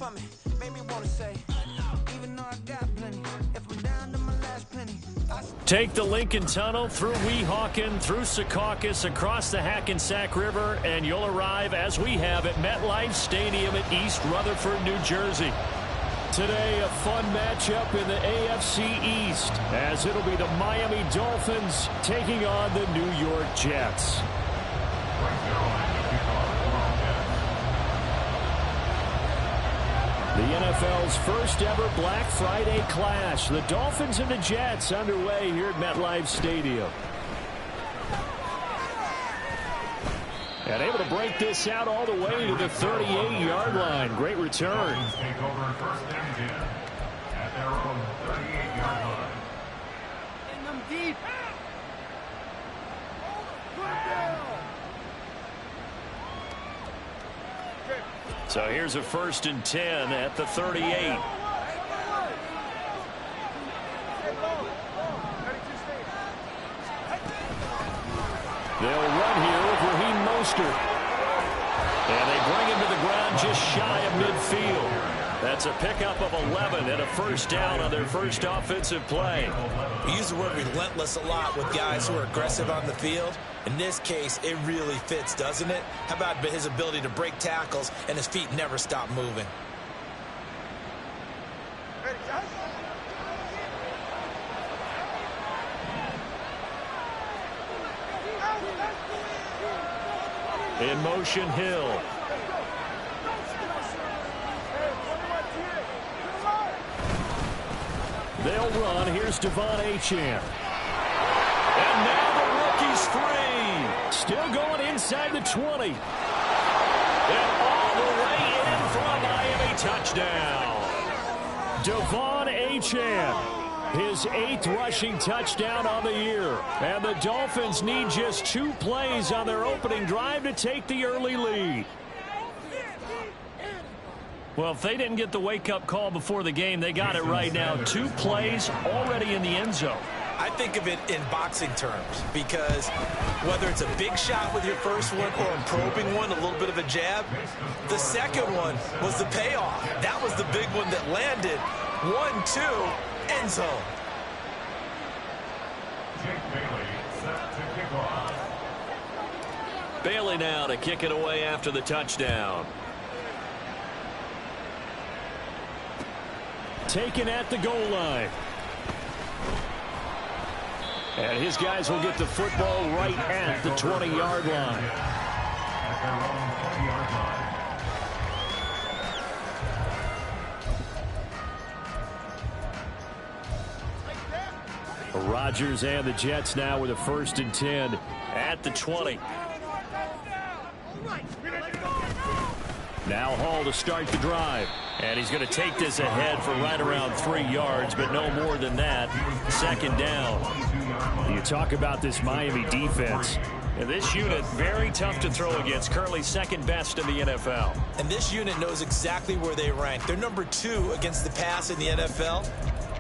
for me. Made me wanna say, even though I got plenty, if I'm down to my last penny. Take the Lincoln Tunnel through Weehawken, through Secaucus, across the Hackensack River, and you'll arrive, as we have, at MetLife Stadium at East Rutherford, New Jersey. Today, a fun matchup in the AFC East, as it'll be the Miami Dolphins taking on the New York Jets. The NFL's first ever Black Friday clash. The Dolphins and the Jets underway here at MetLife Stadium. And able to break this out all the way to the 38-yard line. Great return. Take over first and 10 at their own 38-yard line. In them deep. So here's a 1st and 10 at the 38. They'll run here with Raheem Mostert. And they bring him to the ground just shy of midfield. That's a pickup of 11 and a first down on their first offensive play. We use the word relentless a lot with guys who are aggressive on the field. In this case, it really fits, doesn't it? How about his ability to break tackles and his feet never stop moving? In motion, Hill. They'll run. Here's Devon Achane. And now the rookie's free. Still going inside the 20. And all the way in for a Miami touchdown. Devon Achane. His 8th rushing touchdown on the year. And the Dolphins need just 2 plays on their opening drive to take the early lead. Well, if they didn't get the wake-up call before the game, they got it right now. 2 plays already in the end zone. I think of it in boxing terms because whether it's a big shot with your first one or a probing one, a little bit of a jab, the second one was the payoff. That was the big one that landed. 1-2, end zone. Jake Bailey set to kick off. Bailey now to kick it away after the touchdown. Taken at the goal line. And his guys will get the football right at the 20-yard line. At their own 20-yard line. Rodgers and the Jets now with a 1st and 10 at the 20. Now Hall to start the drive. And he's going to take this ahead for right around 3 yards, but no more than that. 2nd down. You talk about this Miami defense. And this unit, very tough to throw against. Currently 2nd best in the NFL. And this unit knows exactly where they rank. They're number 2 against the pass in the NFL.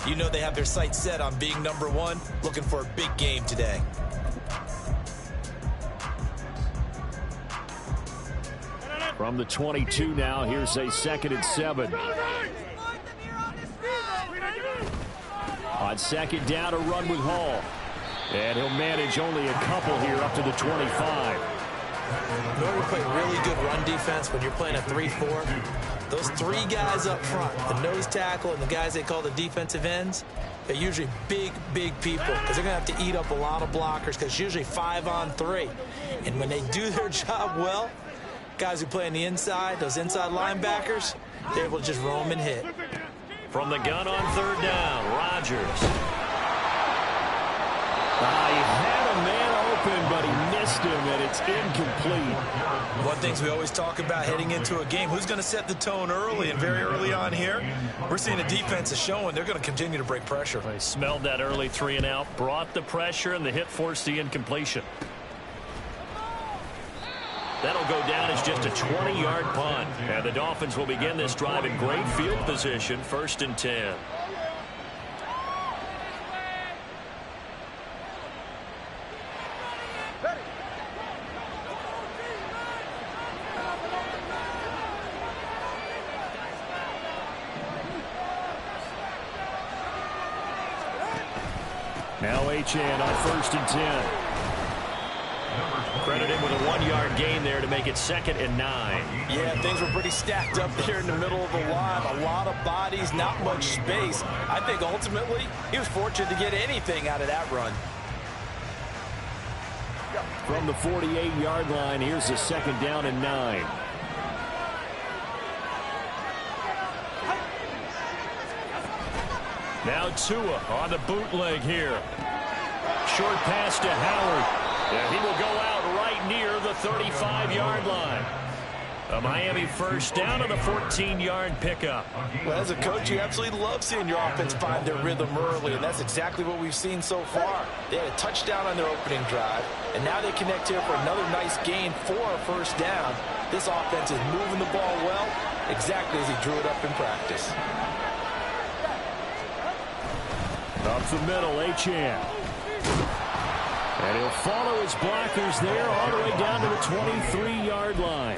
You know they have their sights set on being number 1, looking for a big game today. From the 22 now, here's a 2nd and 7. On 2nd down, a run with Hall. And he'll manage only a couple here up to the 25. You know, we play really good run defense when you're playing a 3-4. Those 3 guys up front, the nose tackle and the guys they call the defensive ends, they're usually big, big people because they're going to have to eat up a lot of blockers because it's usually 5-on-3. And when they do their job well, guys who play on the inside, those inside linebackers, they're able to just roam and hit. From the gun on 3rd down, Rodgers. He had a man open, but he missed him, and it's incomplete. One of the things we always talk about heading into a game, who's going to set the tone early, and very early on here, we're seeing the defense is showing they're going to continue to break pressure. They smelled that early 3 and out, brought the pressure, and the hit forced the incompletion. That'll go down as just a 20-yard punt. And the Dolphins will begin this drive in great field position, 1st and 10. Now Achane on 1st and 10. Credit him with a 1-yard gain there to make it 2nd and 9. Yeah, things were pretty stacked up there in the middle of the line. A lot of bodies, not much space. I think ultimately he was fortunate to get anything out of that run. From the 48-yard line, here's the 2nd down and 9. Now Tua on the bootleg here. Short pass to Howard. Yeah, he will go out right near the 35-yard line. A Miami first down on the 14-yard pickup. Well, as a coach, you absolutely love seeing your offense find their rhythm early, and that's exactly what we've seen so far. They had a touchdown on their opening drive, and now they connect here for another nice gain for a first down. This offense is moving the ball well, exactly as he drew it up in practice. Up the middle, Achane. And he'll follow his blockers there all the way down to the 23-yard line.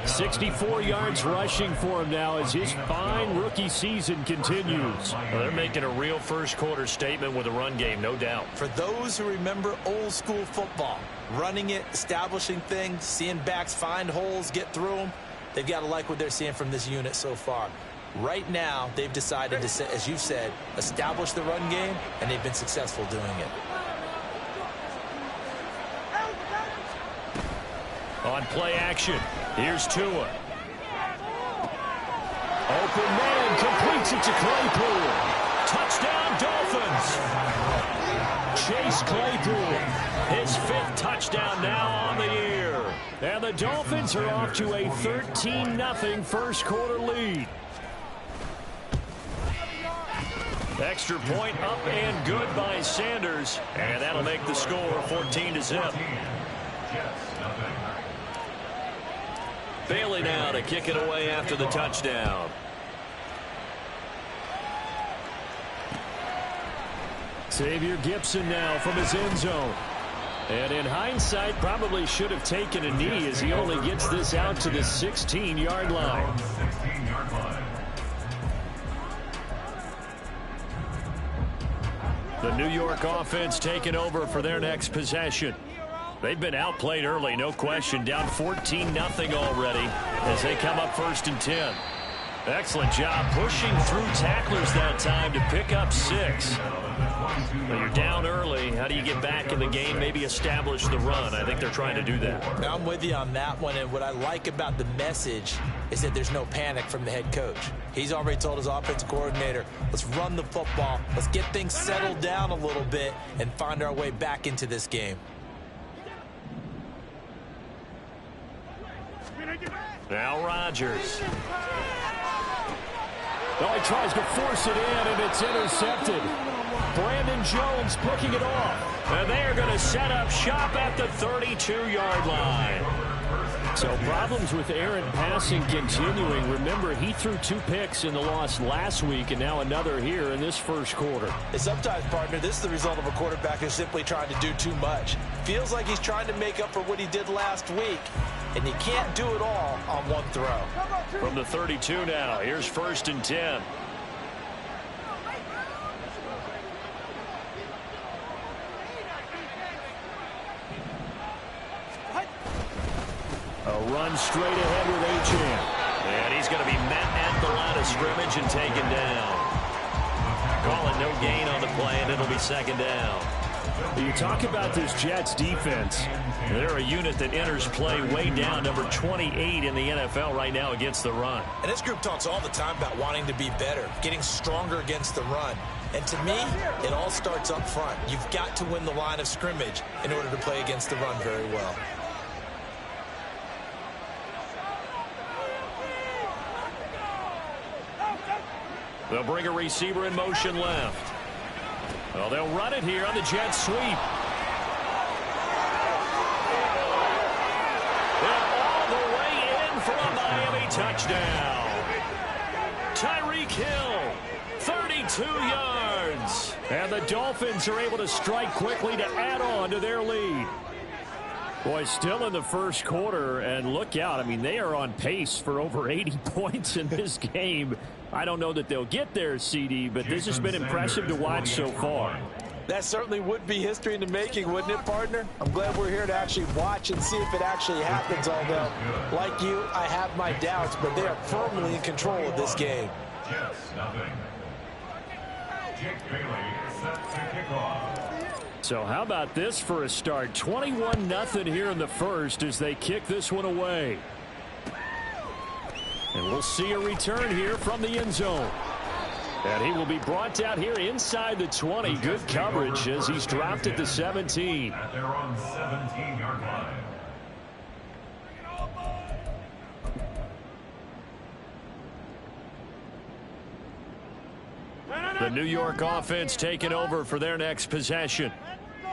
64 yards rushing for him now as his fine rookie season continues. Well, they're making a real first-quarter statement with a run game, no doubt. For those who remember old-school football, running it, establishing things, seeing backs find holes, get through them, they've got to like what they're seeing from this unit so far. Right now, they've decided to, as you said, establish the run game, and they've been successful doing it. On play action, here's Tua. Open man, completes it to Claypool. Touchdown, Dolphins. Chase Claypool, his 5th touchdown now on the year. And the Dolphins are off to a 13-0 first-quarter lead. Extra point up and good by Sanders. And that'll make the score 14-0. Bailey now to kick it away after the touchdown. Xavier Gibson now from his end zone. And in hindsight, probably should have taken a knee as he only gets this out to the 16-yard line. The New York offense taking over for their next possession. They've been outplayed early, no question. Down 14-0 already as they come up 1st and 10. Excellent job pushing through tacklers that time to pick up 6. When you're down early, how do you get back in the game, maybe establish the run? I think they're trying to do that. I'm with you on that one, and what I like about the message is that there's no panic from the head coach. He's already told his offensive coordinator, let's run the football, let's get things settled down a little bit and find our way back into this game. Now Rodgers. Oh, he tries to force it in, and it's intercepted. Brandon Jones picking it off. And they are going to set up shop at the 32-yard line. So problems with Aaron passing continuing. Remember, he threw 2 picks in the loss last week, and now another here in this first quarter. And sometimes, partner, this is the result of a quarterback who's simply trying to do too much. Feels like he's trying to make up for what he did last week, and you can't do it all on one throw. From the 32 now, here's 1st and 10. A run straight ahead with Achane. And he's going to be met at the line of scrimmage and taken down. Call it no gain on the play, and it'll be 2nd down. You talk about this Jets defense. They're a unit that enters play way down, number 28 in the NFL right now against the run. And this group talks all the time about wanting to be better, getting stronger against the run. And to me, it all starts up front. You've got to win the line of scrimmage in order to play against the run very well. They'll bring a receiver in motion left. Well, they'll run it here on the jet sweep. And all the way in for a Miami touchdown. Tyreek Hill, 32 yards. And the Dolphins are able to strike quickly to add on to their lead. Boy, still in the first quarter, and look out. I mean, they are on pace for over 80 points in this game. I don't know that they'll get there, CD, but this has been impressive to watch so far. That certainly would be history in the making, wouldn't it, partner? I'm glad we're here to actually watch and see if it actually happens, although, like you, I have my doubts, but they are firmly in control of this game. Jets, nothing. Jake Bailey set to kick off. So how about this for a start? 21-0 here in the first as they kick this one away. And we'll see a return here from the end zone. And he will be brought down here inside the 20. Good coverage as he's dropped at the 17. At their own 17-yard line. The New York offense taking over for their next possession.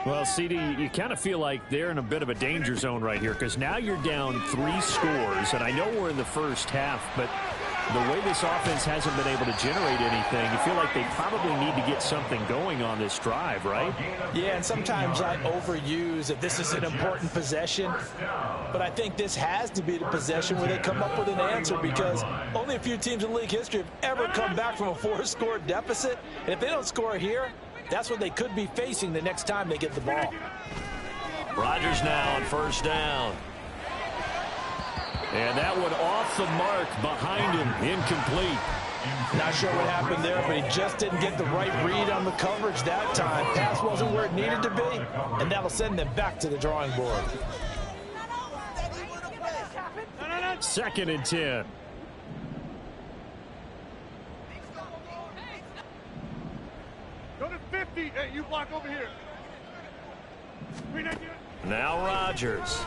Well, CD, you kind of feel like they're in a bit of a danger zone right here because now you're down 3 scores, and I know we're in the first half, but the way this offense hasn't been able to generate anything, you feel like they probably need to get something going on this drive, right? Yeah, and sometimes I overuse that this is an important possession, but I think this has to be the possession where they come up with an answer because only a few teams in league history have ever come back from a 4-score deficit, and if they don't score here, that's what they could be facing the next time they get the ball. Rodgers now on first down. And that one off the mark behind him, incomplete. Not sure what happened there, but he just didn't get the right read on the coverage that time. Pass wasn't where it needed to be, and that'll send them back to the drawing board. 2nd and 10. Go to 50. Hey, you block over here. Now Rodgers.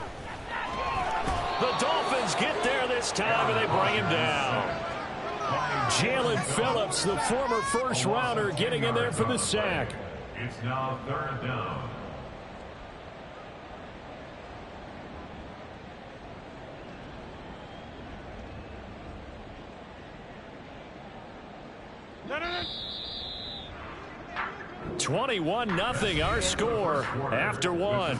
The Dolphins get there this time, and they bring him down. Jalen Phillips, the former first-rounder, getting in there for the sack. It's now 3rd down. No. 21-0 our score after one.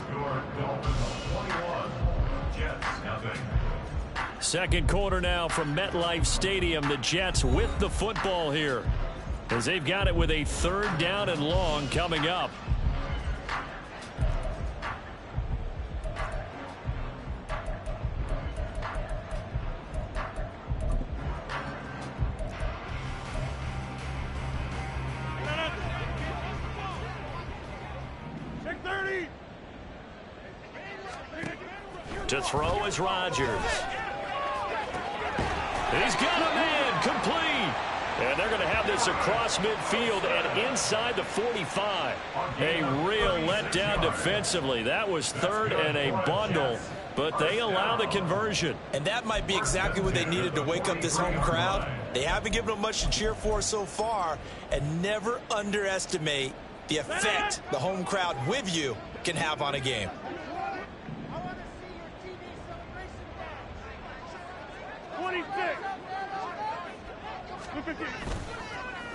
Second quarter now from MetLife Stadium. The Jets with the football here as they've got it with a 3rd down and long coming up. To throw is Rodgers. He's got a man complete. And they're going to have this across midfield and inside the 45. A real letdown defensively. That was 3rd and a bundle, but they allow the conversion. And that might be exactly what they needed to wake up this home crowd. They haven't given them much to cheer for so far, and never underestimate the effect the home crowd with you can have on a game.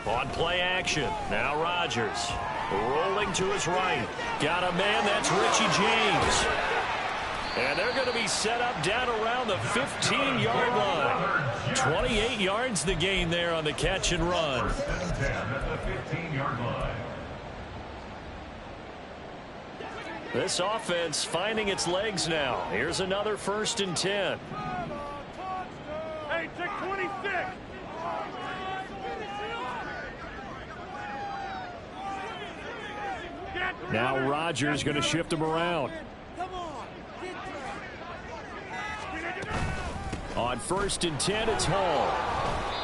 On play action, now Rodgers rolling to his right. Got a man, that's Richie James. And they're going to be set up down around the 15-yard line. 28 yards the gain there on the catch and run. This offense finding its legs now. Here's another 1st and 10. Hey, check 26. Now Rodgers going to shift him around. On 1st and 10, it's Hall.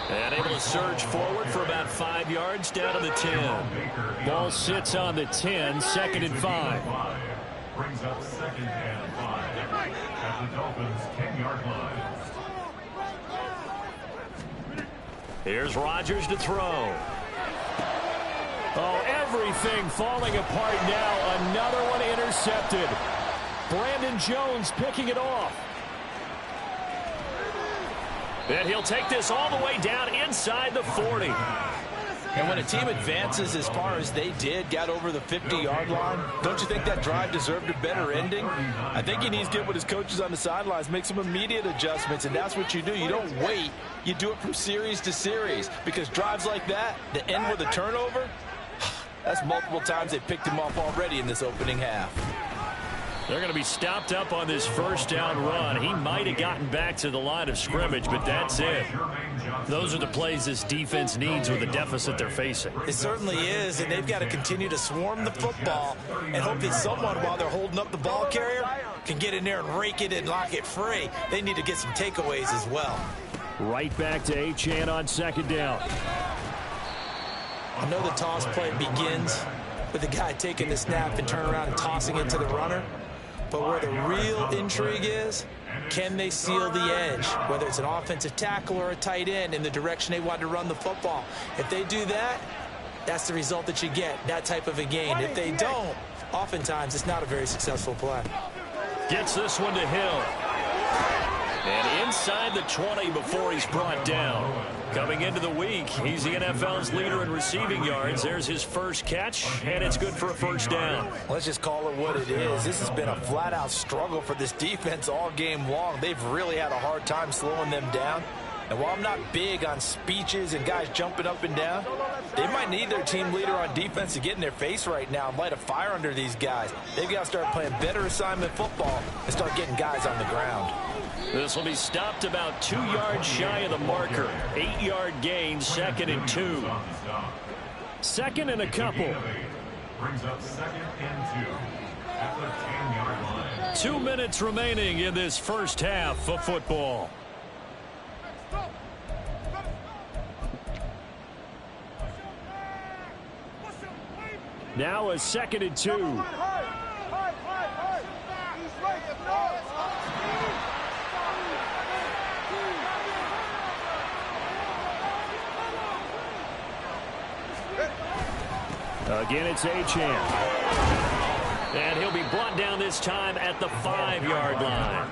And able to surge forward for about 5 yards down to the 10. Ball sits on the 10, 2nd and 5. Brings up 2nd and 5 at the Dolphins' 10-yard line. Here's Rodgers to throw. Oh, everything falling apart now. Another one intercepted. Brandon Jones picking it off. And he'll take this all the way down inside the 40. And when a team advances as far as they did, got over the 50-yard line, don't you think that drive deserved a better ending? I think he needs to get with his coaches on the sidelines, make some immediate adjustments, and that's what you do. You don't wait. You do it from series to series, because drives like that end with a turnover, That's multiple times they picked him off already in this opening half. They're going to be stopped up on this first down run. He might have gotten back to the line of scrimmage, but that's it. Those are the plays this defense needs with the deficit they're facing. It certainly is, and they've got to continue to swarm the football and hope that someone, while they're holding up the ball carrier, can get in there and rake it and lock it free. They need to get some takeaways as well. Right back to Achane on second down. I know the toss play begins with the guy taking the snap and turn around and tossing it to the runner. But where the real intrigue is, can they seal the edge, whether it's an offensive tackle or a tight end, in the direction they want to run the football? If they do that, that's the result that you get, that type of a gain. If they don't, oftentimes it's not a very successful play. Gets this one to Hill. And inside the 20 before he's brought down. Coming into the week, he's the NFL's leader in receiving yards. There's his first catch, and it's good for a first down. Let's just call it what it is. This has been a flat-out struggle for this defense all game long. They've really had a hard time slowing them down. And while I'm not big on speeches and guys jumping up and down, they might need their team leader on defense to get in their face right now and light a fire under these guys. They've got to start playing better assignment football and start getting guys on the ground. This will be stopped about 2 yards shy of the marker. 8-yard gain, 2nd and 2. Second and a couple. Brings up 2nd and 2 at the 10-yard line. 2 minutes remaining in this first half of football. Now a 2nd and 2. Again, it's Achane. And he'll be brought down this time at the 5-yard line.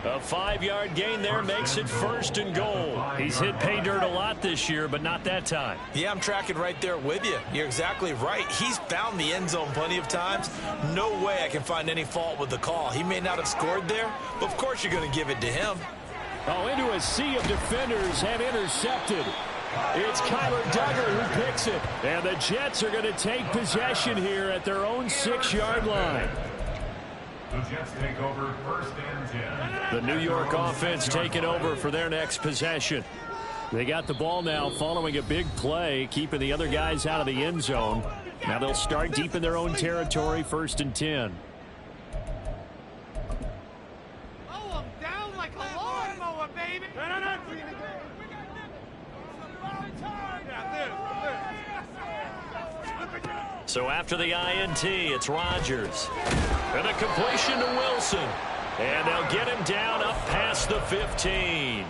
A 5-yard gain there makes it 1st and goal. He's hit pay dirt a lot this year, but not that time. Yeah, I'm tracking right there with you. You're exactly right. He's found the end zone plenty of times. No way I can find any fault with the call. He may not have scored there, but of course you're going to give it to him. Oh, into a sea of defenders and intercepted. It's Kyler Duggar who picks it. And the Jets are going to take possession here at their own 6-yard line. The Jets take over 1st and 10. The New York offense taking over for their next possession. They got the ball now following a big play, keeping the other guys out of the end zone. Now they'll start deep in their own territory, 1st and 10. Oh, I'm down like a lawnmower, baby. No. So after the INT, it's Rodgers. And a completion to Wilson. And they'll get him down up past the 15.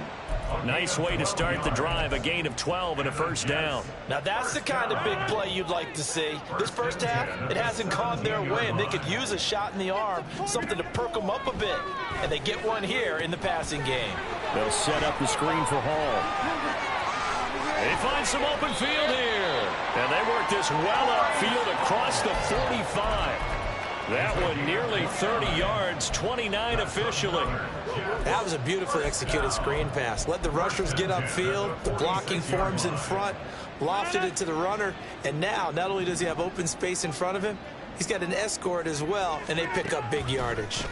Nice way to start the drive, a gain of 12 and a first down. Now that's the kind of big play you'd like to see. This first half, it hasn't gone their way, and they could use a shot in the arm, something to perk them up a bit. And they get one here in the passing game. They'll set up the screen for Hall. They find some open field here. And they work this well upfield across the 45. That one nearly 30 yards, 29 officially. That was a beautifully executed screen pass. Let the rushers get upfield. The blocking forms in front. Lofted it to the runner. And now, not only does he have open space in front of him, he's got an escort as well, and they pick up big yardage.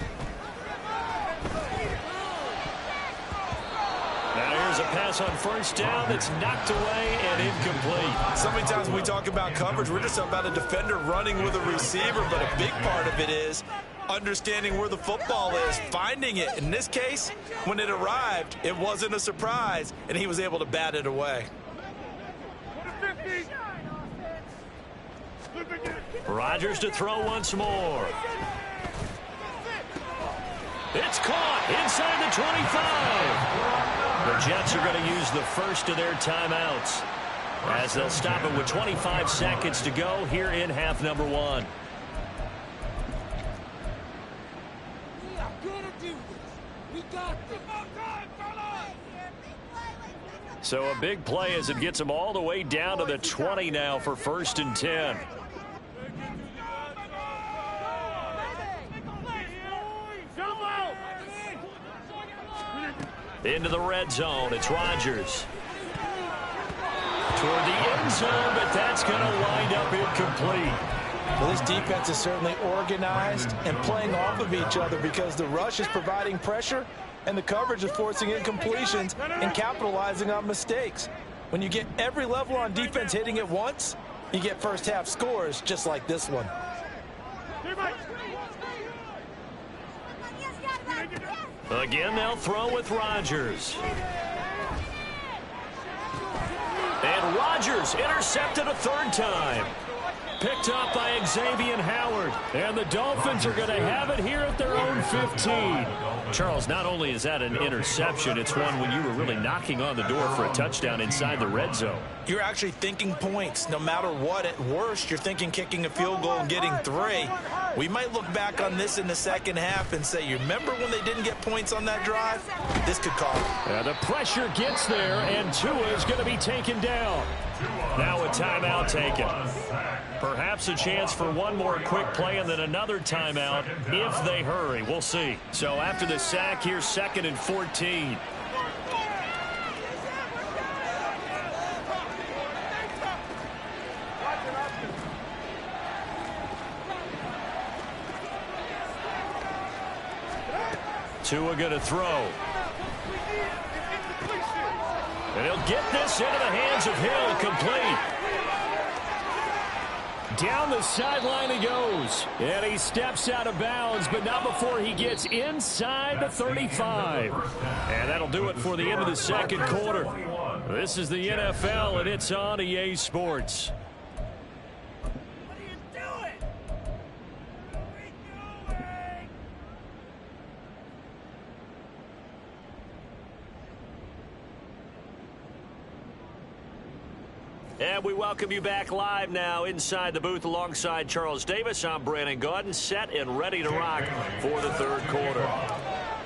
Now here's a pass on first down that's knocked away and incomplete. So many times when we talk about coverage, we're just about a defender running with a receiver, but a big part of it is understanding where the football is, finding it. In this case, when it arrived, it wasn't a surprise, and he was able to bat it away. Rodgers to throw once more. It's caught inside the 25. The Jets are going to use the first of their timeouts as they'll stop it with 25 seconds to go here in half number 1. We are going to do this. We got this. So a big play as it gets them all the way down to the 20 now for 1st and 10. Into the red zone. It's Rodgers. Toward the end end zone, but that's going to wind up incomplete. Well, this defense is certainly organized and playing off of each other because the rush is providing pressure and the coverage is forcing incompletions and capitalizing on mistakes. When you get every level on defense hitting at once, you get first half scores just like this one. Again, they'll throw with Rodgers. And Rodgers intercepted a third time. Picked up by Xavier Howard. And the Dolphins are going to have it here at their own 15. Charles, not only is that an interception, it's one when you were really knocking on the door for a touchdown inside the red zone. You're actually thinking points. No matter what, at worst, you're thinking kicking a field goal and getting 3. We might look back on this in the second half and say, you remember when they didn't get points on that drive? This could cost. The pressure gets there, and Tua is going to be taken down. Now a timeout taken. Perhaps a chance for one more quick play and then another timeout if they hurry. We'll see. So after the sack, here's 2nd and 14. Tua going to throw. And he'll get this into the hands of Hill, complete. Down the sideline he goes. And he steps out of bounds, but not before he gets inside the 35. And that'll do it for the end of the second quarter. This is the NFL, and it's on EA Sports. And we welcome you back live now inside the booth alongside Charles Davis. I'm Brandon Gaudin, set and ready to rock for the third quarter.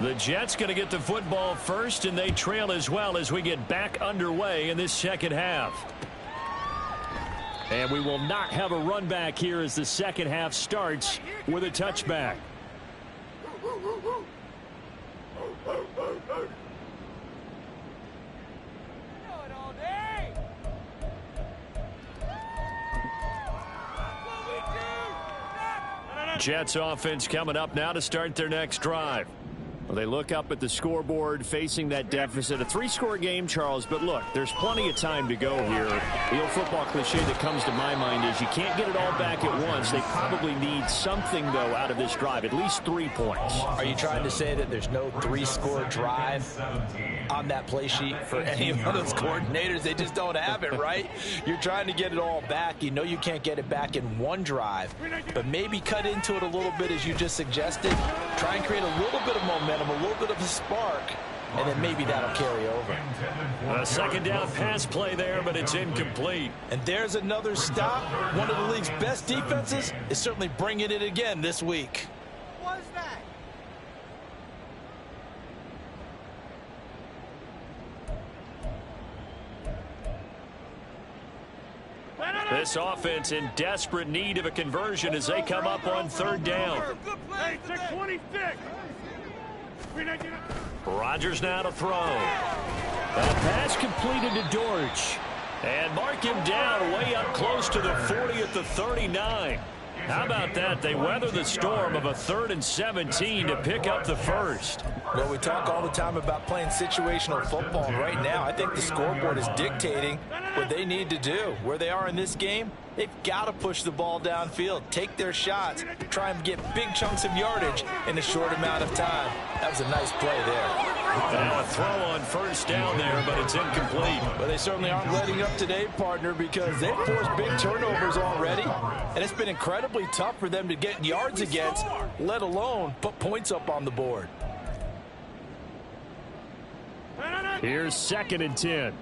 The Jets going to get the football first, and they trail as well as we get back underway in this second half. And we will not have a run back here as the second half starts with a touchback. Jets offense coming up now to start their next drive. Well, they look up at the scoreboard facing that deficit. A 3-score game, Charles, but look, there's plenty of time to go here. The old football cliche that comes to my mind is you can't get it all back at once. They probably need something, though, out of this drive, at least 3 points. Are you trying to say that there's no 3-score drive on that play sheet for any of those coordinators? They just don't have it, right? You're trying to get it all back. You know you can't get it back in one drive, but maybe cut into it a little bit as you just suggested. Try and create a little bit of momentum, a little bit of a spark, and then maybe that'll carry over. A second down pass play there, but it's incomplete. And there's another stop. One of the league's best defenses is certainly bringing it again this week. What was that? This offense in desperate need of a conversion as they come up on third down. Hey, check 26. Rodgers now to throw. A pass completed to Dortch. And mark him down way up close to the 40 at the 39. How about that? They weather the storm of a 3rd and 17 to pick up the first. Well, we talk all the time about playing situational football, and right now I think the scoreboard is dictating what they need to do. Where they are in this game, they've got to push the ball downfield, take their shots, try and get big chunks of yardage in a short amount of time. That was a nice play there. Now a throw on first down there, but it's incomplete. But they certainly aren't letting up today, partner, because they've forced big turnovers already, and it's been incredibly tough for them to get yards against, let alone put points up on the board. Here's 2nd and 10.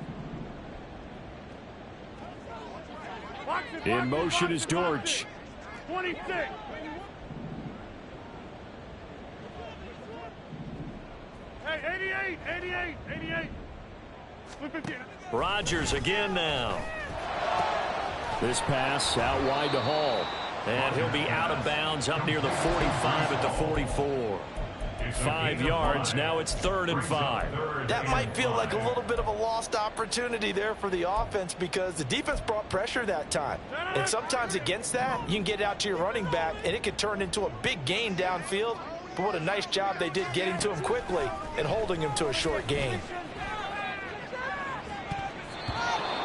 In motion is Dortch. 26. Hey, 88. Rodgers again now. This pass out wide to Hall. And he'll be out of bounds up near the 45 at the 44. 5 yards. Now it's 3rd and 5. That might feel like a little bit of a lost opportunity there for the offense because the defense brought pressure that time. And sometimes against that, you can get out to your running back, and it could turn into a big gain downfield. But what a nice job they did getting to him quickly and holding him to a short gain.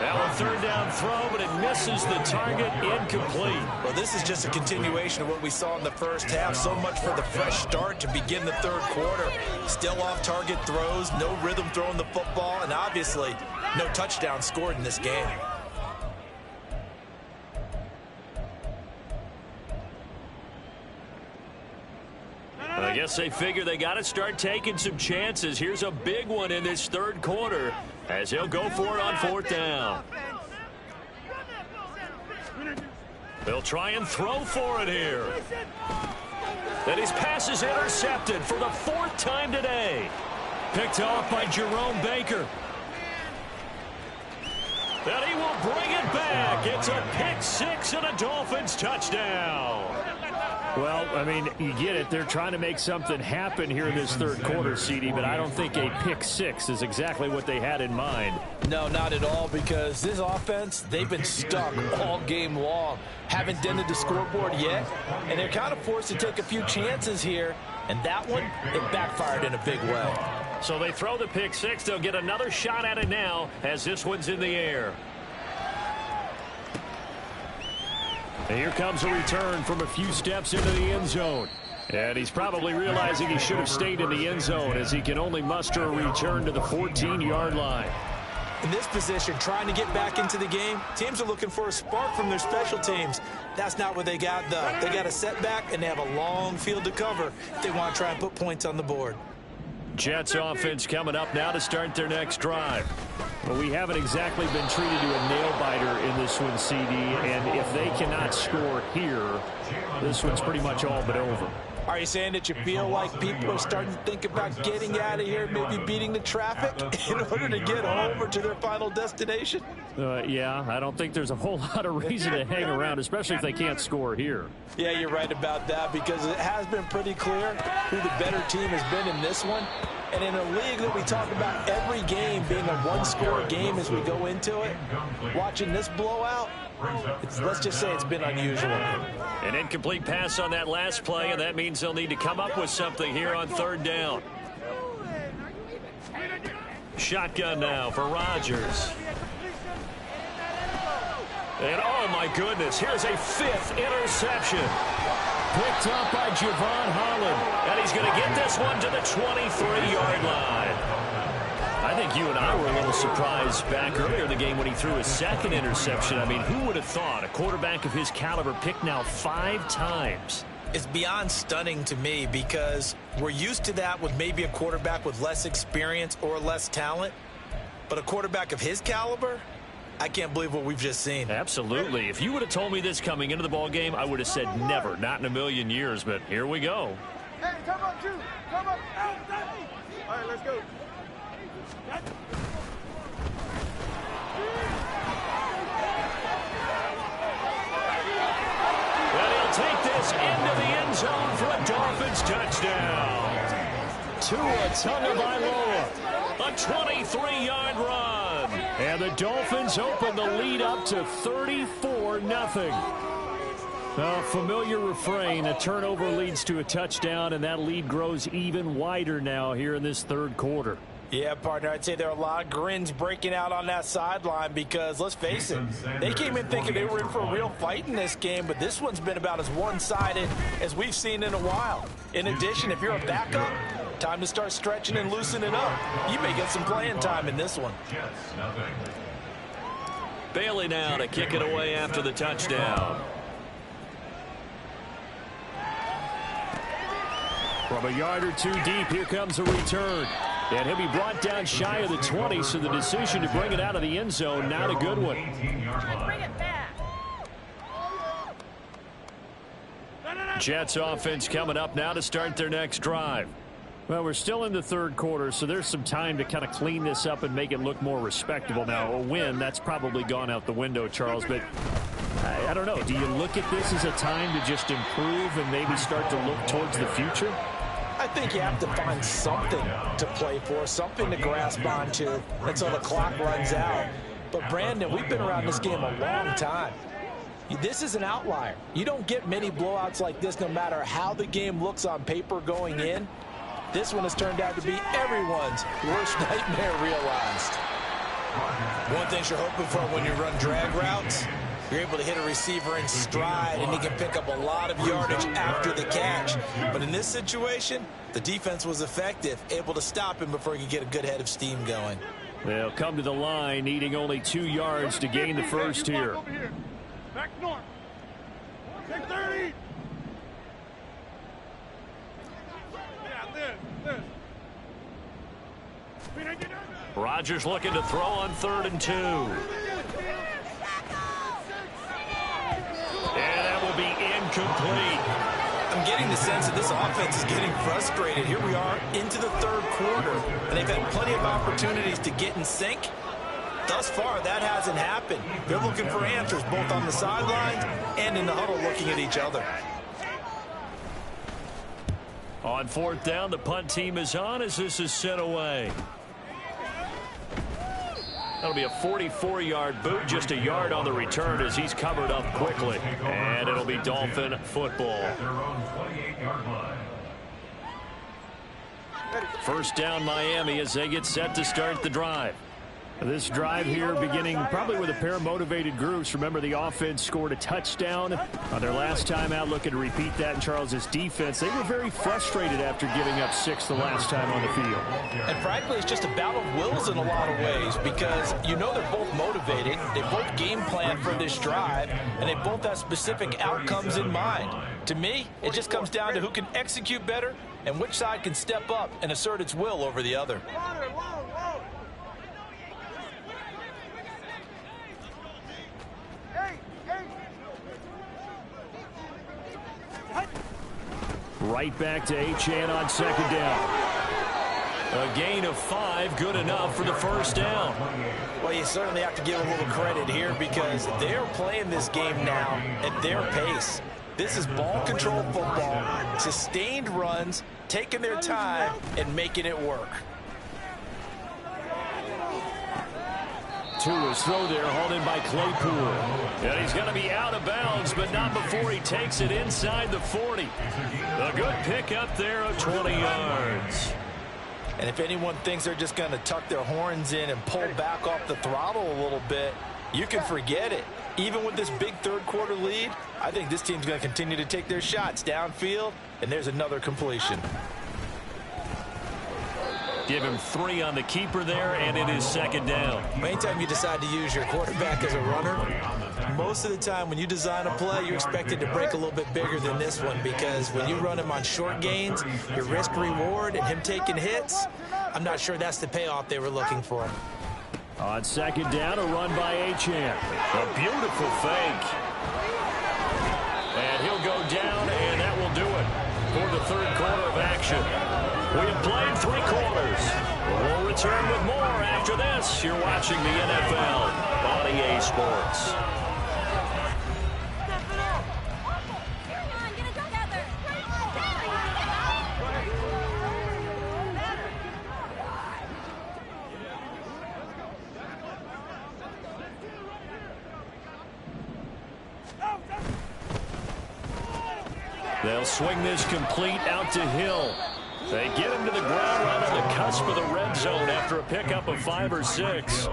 Now a 3rd down throw, but it misses the target, incomplete. Well, this is just a continuation of what we saw in the first half. So much for the fresh start to begin the 3rd quarter. Still off-target throws, no rhythm throwing the football, and obviously no touchdown scored in this game. I guess they figure they got to start taking some chances. Here's a big one in this 3rd quarter as he'll go for it on 4th down. They'll try and throw for it here. And his pass is intercepted for the 4th time today. Picked off by Jerome Baker. And he will bring it back. It's a pick 6 and a Dolphins touchdown. Well, I mean, you get it. They're trying to make something happen here in this 3rd quarter, CD, but I don't think a pick 6 is exactly what they had in mind. No, not at all, because this offense, they've been stuck all game long. Haven't dented the scoreboard yet, and they're kind of forced to take a few chances here, and that one, it backfired in a big way. So they throw the pick 6. They'll get another shot at it now as this one's in the air. And here comes a return from a few steps into the end zone. And he's probably realizing he should have stayed in the end zone as he can only muster a return to the 14-yard line. In this position, trying to get back into the game, teams are looking for a spark from their special teams. That's not what they got, though. They got a setback, and they have a long field to cover if they want to try and put points on the board. Jets offense coming up now to start their next drive. Well, we haven't exactly been treated to a nail-biter in this one, CD, and if they cannot score here, this one's pretty much all but over. Are you saying that you feel like people are starting to think about getting out of here, maybe beating the traffic in order to get home or to their final destination? Yeah, I don't think there's a whole lot of reason to hang around, especially if they can't score here. Yeah, you're right about that because it has been pretty clear who the better team has been in this one. And in a league that we talk about every game being a one-score game as we go into it, watching this blowout, let's just say it's been unusual. An incomplete pass on that last play, and that means they'll need to come up with something here on 3rd down. Shotgun now for Rodgers. And oh my goodness, here's a 5th interception. Picked up by Javon Holland. And he's going to get this one to the 23-yard line. I think you and I were a little surprised back earlier in the game when he threw his 2nd interception. I mean, who would have thought a quarterback of his caliber picked now 5 times? It's beyond stunning to me because we're used to that with maybe a quarterback with less experience or less talent. But a quarterback of his caliber, I can't believe what we've just seen. Absolutely. If you would have told me this coming into the ball game, I would have said never, not in a million years. But here we go. Hey, come on, Drew. Come on. All right, let's go. And he'll take this into the end zone for a Dolphins touchdown. Tua Tagovailoa, a 23-yard run. And the Dolphins open the lead up to 34-0. A familiar refrain, a turnover leads to a touchdown, and that lead grows even wider now here in this 3rd quarter. Yeah, partner, I'd say there are a lot of grins breaking out on that sideline because, let's face it, they came in thinking they were in for a real fight in this game, but this one's been about as one-sided as we've seen in a while. In addition, if you're a backup, time to start stretching and loosening up. You may get some playing time in this one. Bailey now to kick it away after the touchdown. From a yard or two deep, here comes a return. And he'll be brought down shy of the 20, so the decision to bring it out of the end zone, not a good one. Bring it back. Jets offense coming up now to start their next drive. Well, we're still in the 3rd quarter, so there's some time to kind of clean this up and make it look more respectable. Now, a win, that's probably gone out the window, Charles, but I don't know. Do you look at this as a time to just improve and maybe start to look towards the future? I think you have to find something to play for, something to grasp onto until the clock runs out. But, Brandon, we've been around this game a long time. This is an outlier. You don't get many blowouts like this no matter how the game looks on paper going in. This one has turned out to be everyone's worst nightmare realized. One thing you're hoping for when you run drag routes, you're able to hit a receiver in stride, and he can pick up a lot of yardage after the catch. But in this situation, the defense was effective, able to stop him before he could get a good head of steam going. They'll come to the line, needing only 2 yards to gain the first here. Back north. Take 30. Yeah, this. Rodgers looking to throw on 3rd and 2. And that will be incomplete. I'm getting the sense that this offense is getting frustrated. Here we are into the 3rd quarter, and they've had plenty of opportunities to get in sync. Thus far, that hasn't happened. They're looking for answers both on the sidelines and in the huddle looking at each other. On 4th down, the punt team is on as this is sent away. That'll be a 44-yard boot, just a yard on the return as he's covered up quickly. And it'll be Dolphin football. First down, Miami, as they get set to start the drive. This drive here beginning probably with a pair of motivated groups. Remember, the offense scored a touchdown on their last time out. Looking to repeat that in Charles's defense. They were very frustrated after giving up 6 the last time on the field. And frankly, it's just a battle of wills in a lot of ways because you know they're both motivated. They both game plan for this drive, and they both have specific outcomes in mind. To me, it just comes down to who can execute better and which side can step up and assert its will over the other. Right back to Achane on 2nd down. A gain of 5, good enough for the first down. Well, you certainly have to give a little credit here because they're playing this game now at their pace. This is ball control football, sustained runs, taking their time, and making it work. Tua's throw there, hauled in by Claypool. And he's going to be out of bounds, but not before he takes it inside the 40. A good pickup there of 20 yards. And if anyone thinks they're just going to tuck their horns in and pull back off the throttle a little bit, you can forget it. Even with this big 3rd quarter lead, I think this team's going to continue to take their shots downfield, and there's another completion. Give him 3 on the keeper there, and it is 2nd down. Anytime you decide to use your quarterback as a runner, most of the time when you design a play, you're expected to break a little bit bigger than this one because when you run him on short gains, your risk-reward and him taking hits, I'm not sure that's the payoff they were looking for. On 2nd down, a run by Achane. A beautiful fake. And he'll go down, and that will do it for the 3rd quarter of action. We have played 3 quarters. We'll return with more after this. You're watching the NFL on EA Sports. They'll swing this complete out to Hill. They get him to the ground right on the cusp of the red zone after a pickup of 5 or 6.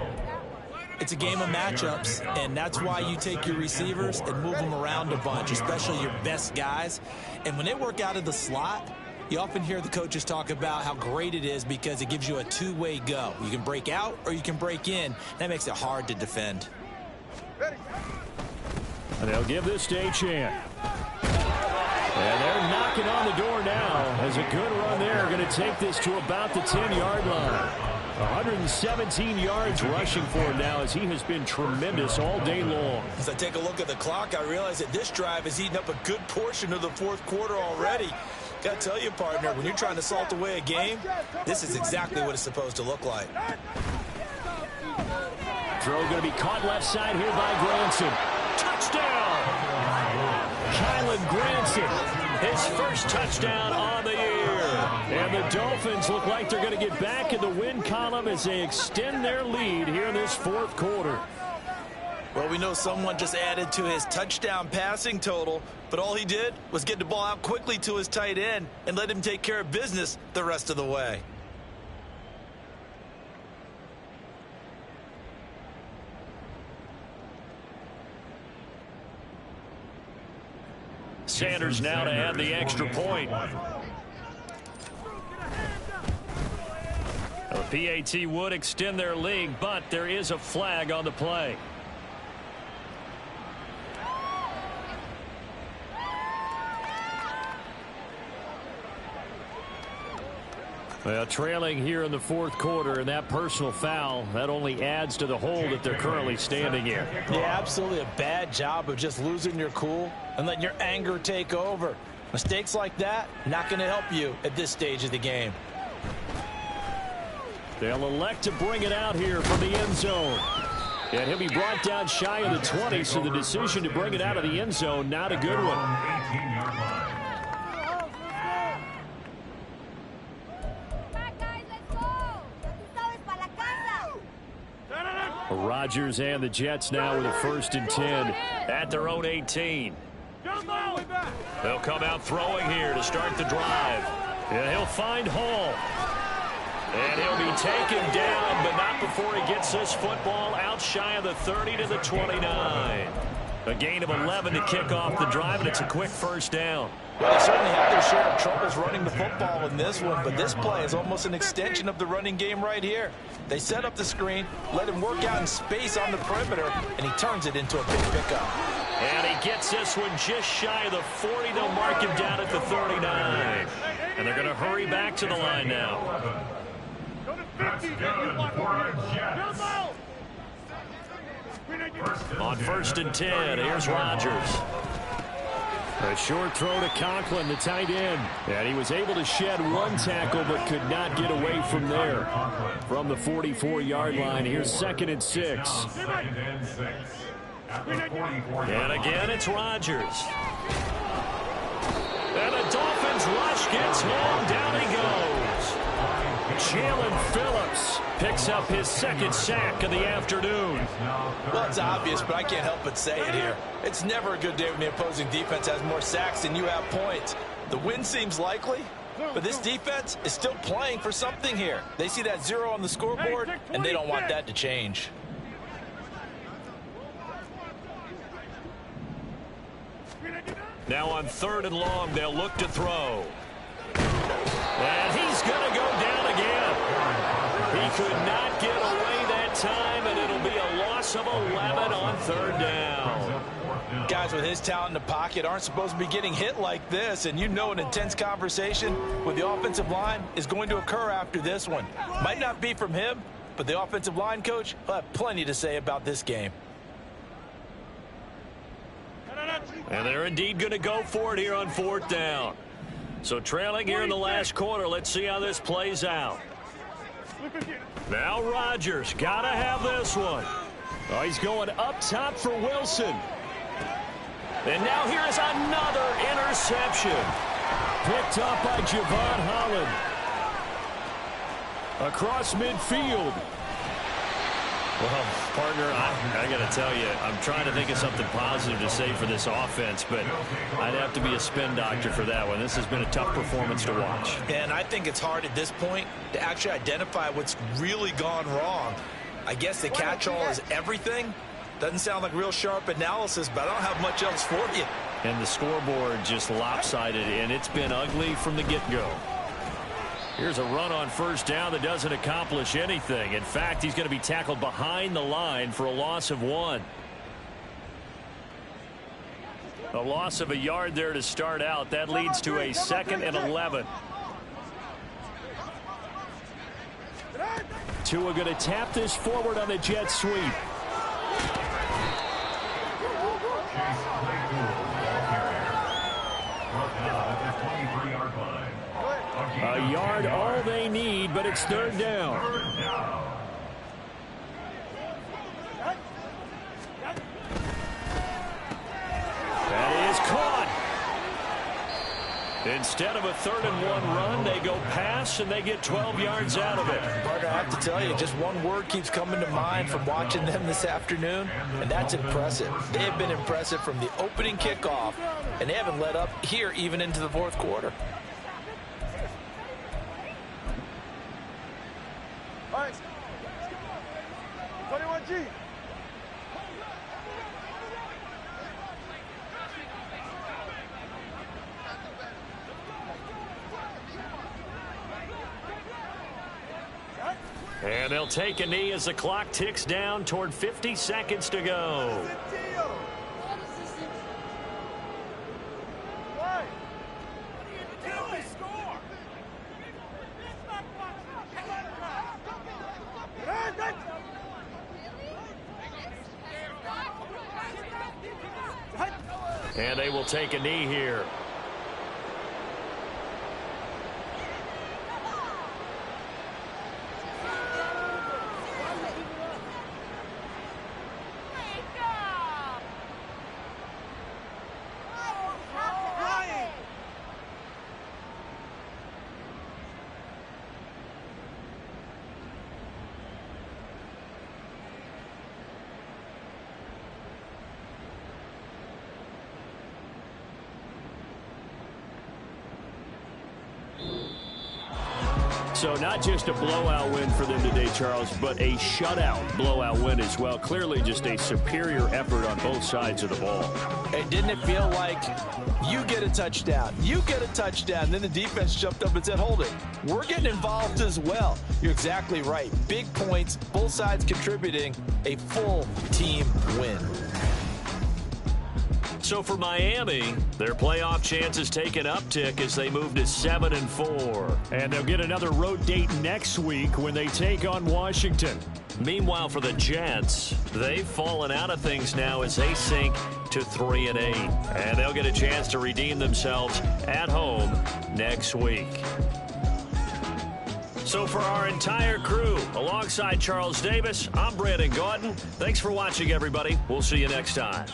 It's a game of matchups, and that's why you take your receivers and move them around a bunch, especially your best guys. And when they work out of the slot, you often hear the coaches talk about how great it is because it gives you a two-way go. You can break out or you can break in. That makes it hard to defend. And they'll give this to Achane. And they're knocking on the door now as a good run there. Going to take this to about the 10-yard line. 117 yards rushing for him now as he has been tremendous all day long. As I take a look at the clock, I realize that this drive has eaten up a good portion of the 4th quarter already. Got to tell you, partner, when you're trying to salt away a game, this is exactly what it's supposed to look like. Throw going to be caught left side here by Granson. Touchdown! Kylan Granson, his first touchdown on the year. And the Dolphins look like they're going to get back in the win column as they extend their lead here in this fourth quarter. Well, we know someone just added to his touchdown passing total, but all he did was get the ball out quickly to his tight end and let him take care of business the rest of the way. Sanders now to add the extra point. The PAT would extend their lead, but there is a flag on the play. Well, trailing here in the fourth quarter, and that personal foul, that only adds to the hole that they're currently standing in. Yeah, absolutely a bad job of just losing your cool and letting your anger take over. Mistakes like that, not going to help you at this stage of the game. They'll elect to bring it out here from the end zone. And he'll be brought down shy of the 20, so the decision to bring it out of the end zone, not a good one. Rodgers and the Jets now with a 1st and 10 at their own 18. They'll come out throwing here to start the drive. And he'll find Hall. And he'll be taken down, but not before he gets this football out shy of the 30 to the 29. A gain of 11 to kick off the drive, and it's a quick 1st down. Well, they certainly have their share of troubles running the football in this one, but this play is almost an extension of the running game right here. They set up the screen, let him work out in space on the perimeter, and he turns it into a big pickup. And he gets this one just shy of the 40. They'll mark him down at the 39. And they're going to hurry back to the line now. On 1st and 10, here's Rodgers. A short throw to Conklin, the tight end. And he was able to shed one tackle, but could not get away from there. From the 44-yard line, here's 2nd and 6. And again, it's Rodgers. And the Dolphins rush gets home. Down he goes. Jalen Phillips picks up his 2nd sack of the afternoon. Well, it's obvious, but I can't help but say it here. It's never a good day when the opposing defense has more sacks than you have points. The win seems likely, but this defense is still playing for something here. They see that 0 on the scoreboard, and they don't want that to change. Now on 3rd and long, they'll look to throw. And he's going to go down again. He could not get away that time, and it'll be a loss of 11 on 3rd down. Guys with his talent in the pocket aren't supposed to be getting hit like this, and you know an intense conversation with the offensive line is going to occur after this one. Might not be from him, but the offensive line coach will have plenty to say about this game. And they're indeed going to go for it here on 4th down. So trailing here in the last quarter, let's see how this plays out. Now Rodgers, got to have this one. Oh, he's going up top for Wilson. And now here's another interception. Picked up by Javon Holland. Across midfield. Well, partner, I got to tell you, I'm trying to think of something positive to say for this offense, but I'd have to be a spin doctor for that one. This has been a tough performance to watch. And I think it's hard at this point to actually identify what's really gone wrong. I guess the catch-all is everything. Doesn't sound like real sharp analysis, but I don't have much else for you. And the scoreboard just lopsided, and it's been ugly from the get-go. Here's a run on 1st down that doesn't accomplish anything. In fact, he's going to be tackled behind the line for a loss of 1. A loss of a yard there to start out. That leads to a 2nd and 11. Tua going to tap this forward on the jet sweep. A yard all they need, but it's 3rd down. That is caught. Instead of a 3rd-and-1 run, they go pass, and they get 12 yards out of it. Partner, I have to tell you, just one word keeps coming to mind from watching them this afternoon, and that's impressive. They have been impressive from the opening kickoff, and they haven't let up here even into the 4th quarter. All right. 21G. And they'll take a knee as the clock ticks down toward 50 seconds to go. And they will take a knee here. So not just a blowout win for them today, Charles, but a shutout blowout win as well. Clearly just a superior effort on both sides of the ball. Hey, didn't it feel like you get a touchdown, then the defense jumped up and said, hold it, we're getting involved as well. You're exactly right. Big points, both sides contributing, a full team win. So for Miami, their playoff chances take an uptick as they move to 7-4. And they'll get another road date next week when they take on Washington. Meanwhile, for the Jets, they've fallen out of things now as they sink to 3-8. And they'll get a chance to redeem themselves at home next week. So for our entire crew, alongside Charles Davis, I'm Brandon Gautin. Thanks for watching, everybody. We'll see you next time.